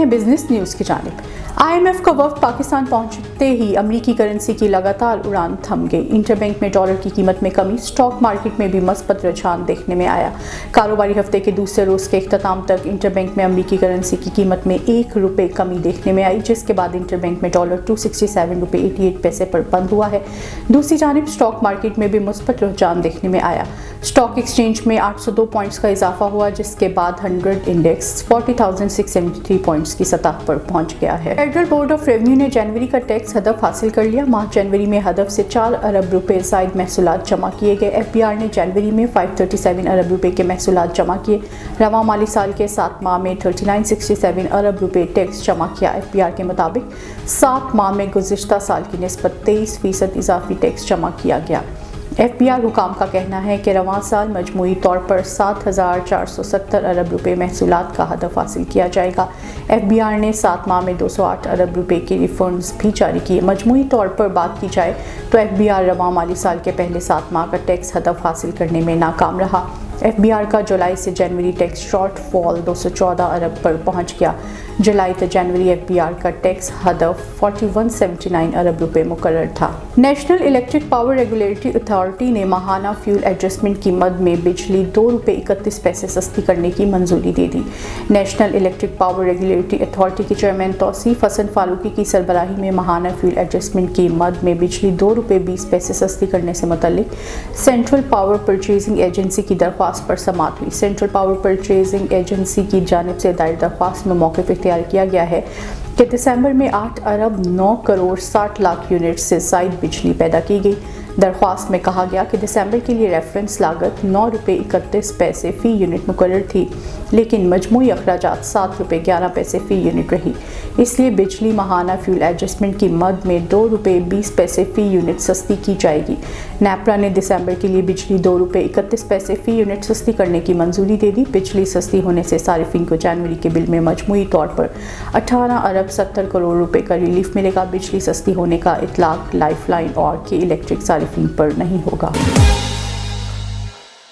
हैं business news की जानिब। IMF का वफ्द पाकिस्तान पहुंचते ही अमरीकी करेंसी की लगातार उड़ान थम गई। इंटरबैंक में डॉलर की कीमत में कमी, स्टॉक मार्केट में भी मस्बत रुझान देखने में आया। कारोबारी हफ्ते के दूसरे रोज के इख्तिताम तक इंटरबैंक में अमरीकी करेंसी की कीमत में ₹1 कमी देखने में आई, जिसके बाद इंटरबैंक में डॉलर $267.88 पर बंद हुआ है। दूसरी जानिब स्टॉक मार्केट में भी मुस्बत रुझान देखने में आया। स्टॉक एक्सचेंज में 802 पॉइंट्स का इजाफा हुआ, जिसके बाद 100 इंडेक्स 40,673 पॉइंट्स की सतह पर पहुंच गया है। फेडरल बोर्ड ऑफ रेवेन्यू ने जनवरी का टैक्स हदफ हासिल कर लिया। माह जनवरी में हदफ से ₹4 अरब ज़ायद महसूलात जमा किए गए। FBR ने जनवरी में ₹537 अरब के महसूलात जमा किए। रवां माली साल के 7 माह में ₹3967 अरब टैक्स जमा किया। FBR के मुताबिक 7 माह में गुज़िश्ता साल की निस्बत 23% इजाफी टैक्स जमा किया गया। FBR हुकाम का कहना है कि रवां साल मजमूई तौर पर 7,470 अरब महसूलात का हदफ हासिल किया जाएगा। FBR ने 7 माह में 208 अरब के रिफंड्स भी जारी किए। मजमूई तौर पर बात की जाए तो FBR रवां माली साल के पहले 7 माह का टैक्स हदफ हासिल करने में नाकाम रहा। FBR का जुलाई से जनवरी टैक्स शॉर्ट फॉल 214 अरब पर पहुंच गया। जुलाई से जनवरी FBR का टैक्स हदफ 4179 अरब मुकर्रर था। National electric power regulatory authority ने माहाना फ्यूल एडजस्टमेंट की मद में बिजली ₹2.31 सस्ती करने की मंजूरी दे दी। National electric power regulatory authority के चेयरमैन तौसीफ हसन फारूकी की सरबराही में माहाना फ्यूल एडजस्टमेंट की मद में बिजली ₹2.20 सस्ती करने से मुतल्लिक सेंट्रल पावर परचेजिंग एजेंसी की दरख्वास्त पर समाअत हुई। सेंट्रल पावर परचेजिंग एजेंसी की जानिब से दायर दरख्वास्त में मौक़िफ़ इख्तियार किया गया है कि दिसंबर में 8 अरब 9 करोड़ 60 लाख यूनिट से ज़ायद बिजली पैदा की गई। दरख्वास्त में कहा गया कि दिसंबर के लिए रेफरेंस लागत ₹9.31 फ़ी यूनिट मुकर्रर थी, लेकिन मजमूई अखराजात ₹7.11 फ़ी यूनिट रही। इसलिए बिजली माहाना फ्यूल एडजस्टमेंट की मद में ₹2.20 फ़ी यूनिट सस्ती की जाएगी। नेपरा ने दिसंबर के लिए बिजली ₹2.31 फ़ी यूनिट सस्ती करने की मंजूरी दे दी। बिजली सस्ती होने से सारिफिन को जनवरी के बिल में मजमूई तौर पर 18 अरब 70 करोड़ रुपए का रिलीफ मिलेगा। बिजली सस्ती होने का इतलाक लाइफ लाइन और के इलेक्ट्रिक सारिफिन पर नहीं होगा।